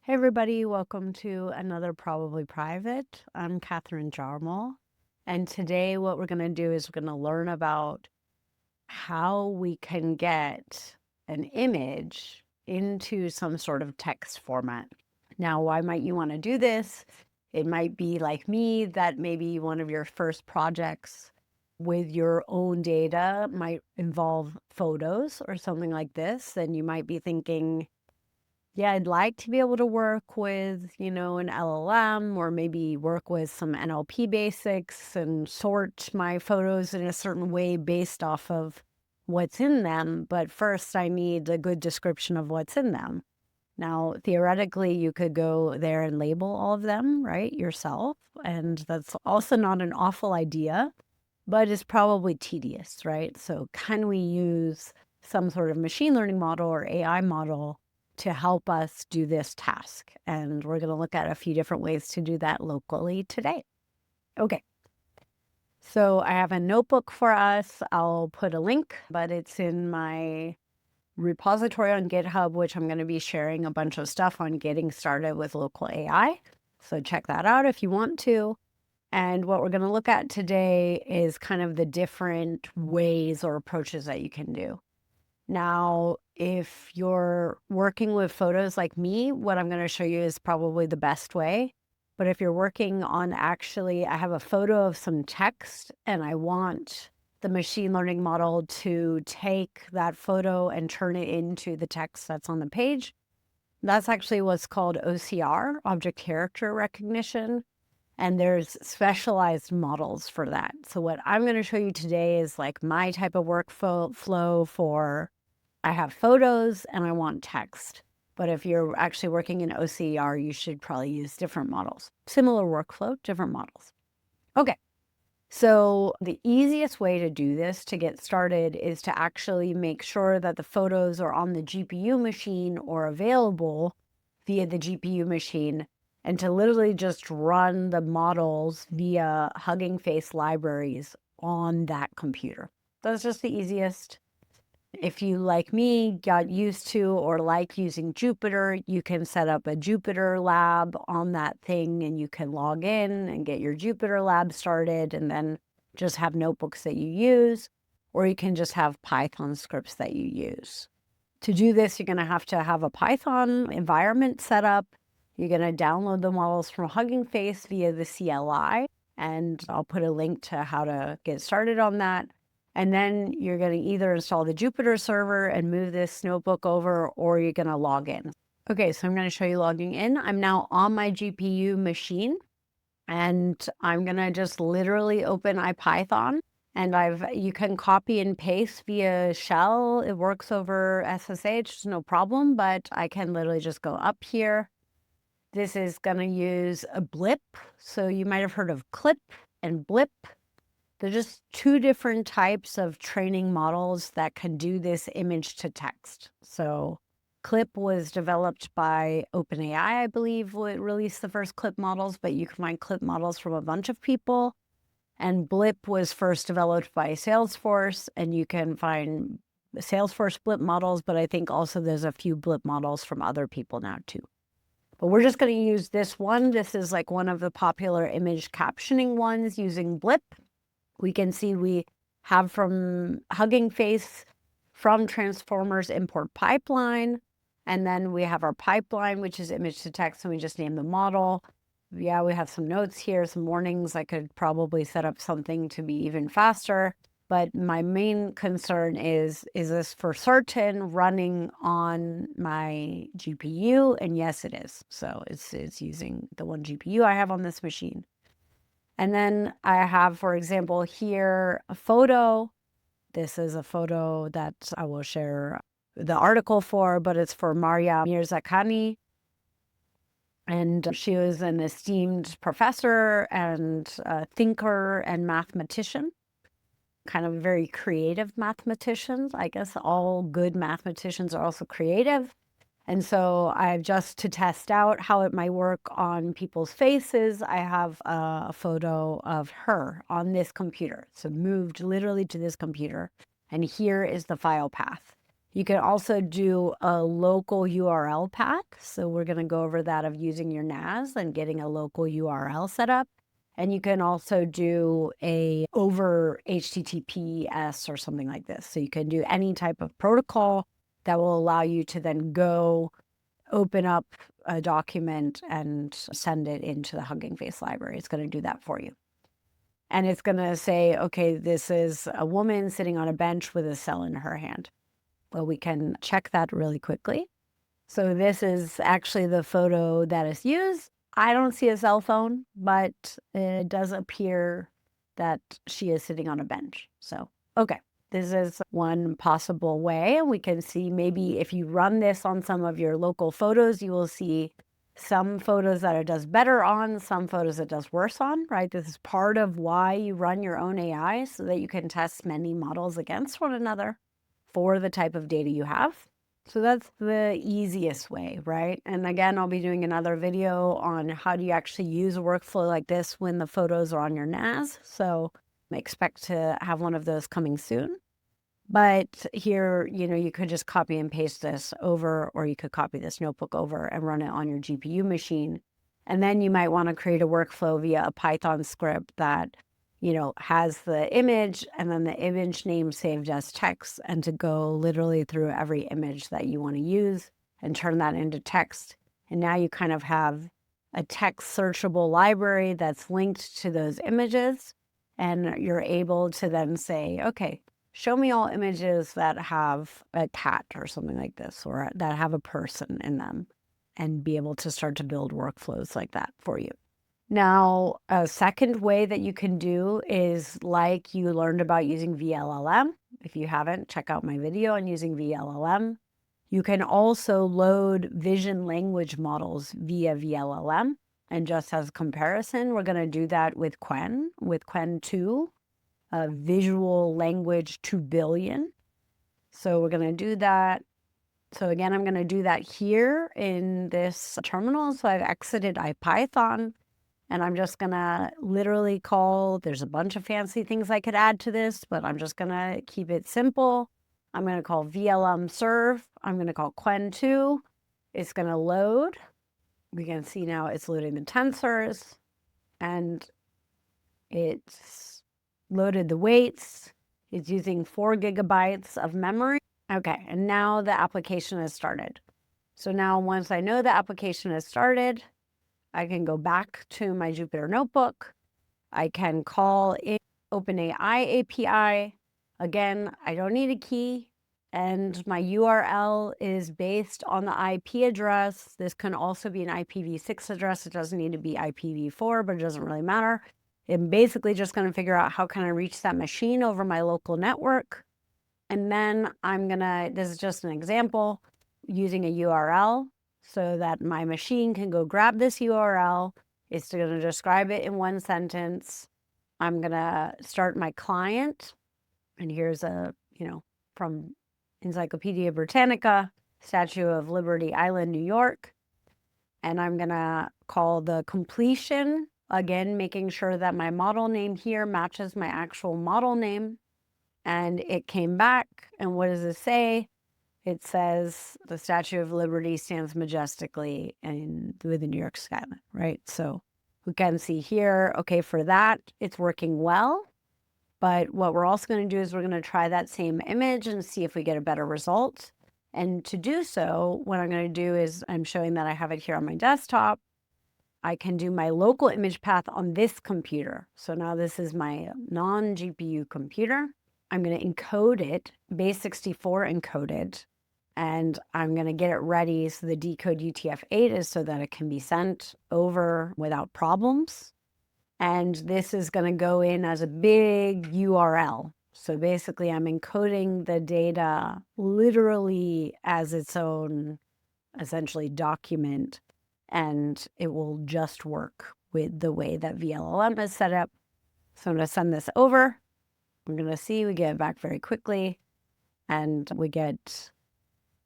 Hey everybody, welcome to another Probably Private. I'm Catherine Jarmal, and today what we're going to do is we're going to learn about how we can get an image into some sort of text format. Now, why might you want to do this? It might be like me, that maybe one of your first projects with your own data might involve photos or something like this, and you might be thinking, yeah, I'd like to be able to work with, an LLM or maybe work with some NLP basics and sort my photos in a certain way based off of what's in them. But first, I need a good description of what's in them. Now, theoretically, you could go there and label all of them, right, yourself. And that's also not an awful idea, but it's probably tedious, right? So can we use some sort of machine learning model or AI model to help us do this task? And we're going to look at a few different ways to do that locally today. Okay. So I have a notebook for us. I'll put a link, but it's in my repository on GitHub, which I'm going to be sharing a bunch of stuff on getting started with local AI. So check that out if you want to. And what we're going to look at today is kind of the different ways or approaches that you can do. Now, if you're working with photos like me, what I'm going to show you is probably the best way. But if you're working on I have a photo of some text and I want the machine learning model to take that photo and turn it into the text that's on the page, that's actually what's called OCR, object character recognition. And there's specialized models for that. So what I'm going to show you today is like my type of workflow for I have photos and I want text. But if you're actually working in OCR, you should probably use different models. Similar workflow, different models. Okay. So the easiest way to do this to get started is to actually make sure that the photos are on the GPU machine or available via the GPU machine, and to literally just run the models via Hugging Face libraries on that computer. That's just the easiest. If you, like me, got used to or like using Jupyter, you can set up a Jupyter lab on that thing and you can log in and get your Jupyter lab started and then just have notebooks that you use, or you can just have Python scripts that you use. To do this, you're going to have a Python environment set up. You're going to download the models from Hugging Face via the CLI, and I'll put a link to how to get started on that. And then you're going to either install the Jupyter server and move this notebook over, or you're going to log in. Okay, so I'm going to show you logging in. I'm now on my GPU machine, and I'm going to just literally open IPython. And you can copy and paste via shell. It works over SSH, no problem, but I can literally just go up here. This is going to use a BLIP. So you might have heard of CLIP and BLIP. They're just two different types of training models that can do this image to text. So CLIP was developed by OpenAI, I believe, released the first CLIP models, but you can find CLIP models from a bunch of people. And BLIP was first developed by Salesforce, and you can find Salesforce BLIP models, but I think also there's a few BLIP models from other people now too. But we're just going to use this one. This is like one of the popular image captioning ones using BLIP. We can see we have from Hugging Face, from Transformers import pipeline, and then we have our pipeline, which is image to text, and we just name the model. Yeah, we have some notes here, some warnings. I could probably set up something to be even faster. But my main concern is this for certain running on my GPU? And yes, it is. So it's using the one GPU I have on this machine. And then I have, for example, here a photo. This is a photo that I will share the article for, but it's for Maria Mirzakhani. And she was an esteemed professor and thinker and mathematician, kind of very creative mathematicians. I guess all good mathematicians are also creative. And so I've just to test out how it might work on people's faces, I have a photo of her on this computer. So moved literally to this computer. And here is the file path. You can also do a local URL path. So we're going to go over that of using your NAS and getting a local URL set up. And you can also do a over HTTPS or something like this. So you can do any type of protocol that will allow you to then go open up a document and send it into the Hugging Face library. It's going to do that for you. And it's going to say, okay, this is a woman sitting on a bench with a cell in her hand. Well, we can check that really quickly. So this is actually the photo that is used. I don't see a cell phone, but it does appear that she is sitting on a bench. So, okay, this is one possible way. And we can see maybe if you run this on some of your local photos, you will see some photos that it does better on, some photos it does worse on, right? This is part of why you run your own AI, so that you can test many models against one another for the type of data you have. So that's the easiest way, right? And again, I'll be doing another video on how do you actually use a workflow like this when the photos are on your NAS. So I expect to have one of those coming soon. But here, you could just copy and paste this over, or you could copy this notebook over and run it on your GPU machine. And then you might want to create a workflow via a Python script that has the image and then the image name saved as text, and to go literally through every image that you want to use and turn that into text. And now you kind of have a text searchable library that's linked to those images. And you're able to then say, okay, show me all images that have a cat or something like this, or that have a person in them, and be able to start to build workflows like that for you. Now, a second way that you can do is like you learned about using vLLM. If you haven't, check out my video on using vLLM. You can also load vision language models via vLLM. And just as a comparison, we're going to do that with Qwen 2, visual language 2 billion. So we're going to do that. So again, I'm going to do that here in this terminal. So I've exited IPython. And I'm just going to literally call, there's a bunch of fancy things I could add to this, but I'm just going to keep it simple. I'm going to call vLLM serve. I'm going to call Qwen2. It's going to load. We can see now it's loading the tensors, and it's loaded the weights. It's using 4 gigabytes of memory. Okay, and now the application has started. So now once I know the application has started, I can go back to my Jupyter Notebook. I can call in OpenAI API. Again, I don't need a key, and my URL is based on the IP address. This can also be an IPv6 address. It doesn't need to be IPv4, but it doesn't really matter. I'm basically just going to figure out how can I reach that machine over my local network. And then this is just an example, using a URL, so that my machine can go grab this URL. It's going to describe it in one sentence. I'm going to start my client. And here's from Encyclopedia Britannica, Statue of Liberty Island, New York. And I'm going to call the completion, again, making sure that my model name here matches my actual model name. And it came back. And what does it say? It says the Statue of Liberty stands majestically with the New York skyline, right? So we can see here, okay, for that, it's working well. But what we're also going to do is we're going to try that same image and see if we get a better result. And to do so, what I'm going to do is I'm showing that I have it here on my desktop. I can do my local image path on this computer. So now this is my non-GPU computer. I'm going to encode it, base64 encoded, and I'm going to get it ready so the decode UTF-8 is so that it can be sent over without problems. And this is going to go in as a big URL. So basically, I'm encoding the data literally as its own, essentially, document, and it will just work with the way that vLLM is set up. So I'm going to send this over. We're going to see, we get it back very quickly, and we get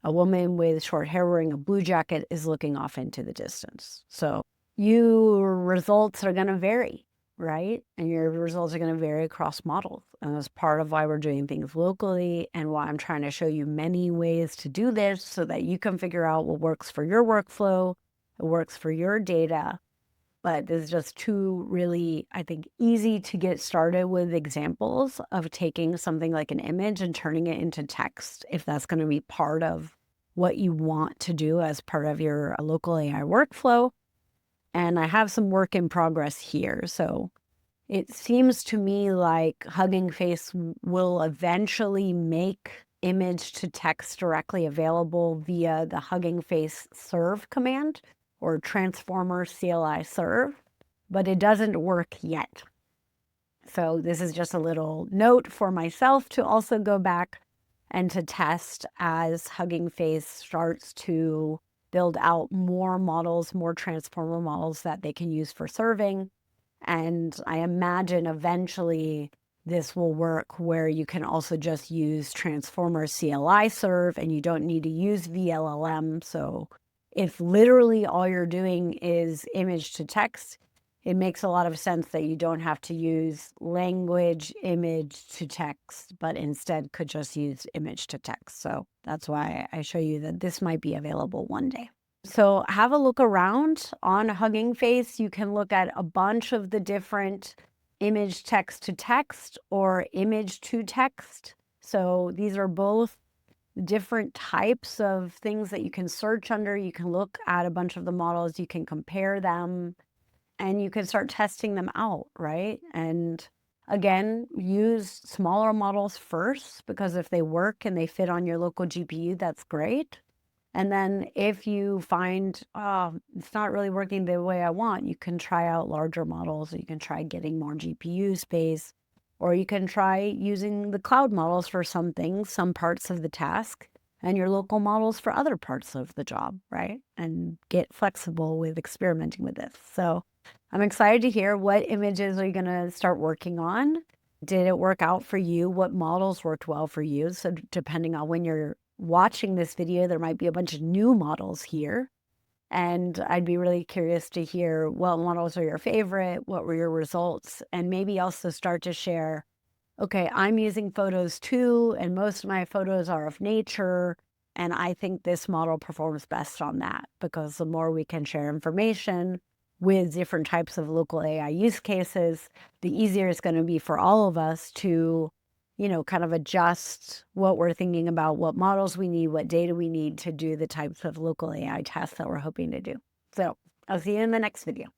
a woman with short hair wearing a blue jacket is looking off into the distance. So your results are going to vary, right? And your results are going to vary across models. And that's part of why we're doing things locally and why I'm trying to show you many ways to do this so that you can figure out what works for your workflow, it works for your data. But this is just two really, I think, easy to get started with examples of taking something like an image and turning it into text, if that's going to be part of what you want to do as part of your local AI workflow. And I have some work in progress here. So it seems to me like Hugging Face will eventually make image to text directly available via the Hugging Face serve command or transformer CLI serve, but it doesn't work yet. So this is just a little note for myself to also go back and to test as Hugging Face starts to build out more models, more transformer models that they can use for serving. And I imagine eventually this will work where you can also just use transformer CLI serve and you don't need to use vLLM. So if literally all you're doing is image to text, it makes a lot of sense that you don't have to use language image to text, but instead could just use image to text. So that's why I show you that this might be available one day. So have a look around on Hugging Face. You can look at a bunch of the different image text to text or image to text. So these are both different types of things that you can search under. You can look at a bunch of the models, you can compare them, and you can start testing them out, right? And again, use smaller models first, because if they work and they fit on your local GPU, that's great. And then if you find, oh, it's not really working the way I want, you can try out larger models, or you can try getting more GPU space, or you can try using the cloud models for some things, some parts of the task, and your local models for other parts of the job, right? And get flexible with experimenting with this. So I'm excited to hear what images are you going to start working on. Did it work out for you? What models worked well for you? So depending on when you're watching this video, there might be a bunch of new models here. And I'd be really curious to hear what models are your favorite, what were your results, and maybe also start to share, okay, I'm using photos too, and most of my photos are of nature, and I think this model performs best on that, because the more we can share information with different types of local AI use cases, the easier it's going to be for all of us to, kind of adjust what we're thinking about, what models we need, what data we need to do the types of local AI tasks that we're hoping to do. So I'll see you in the next video.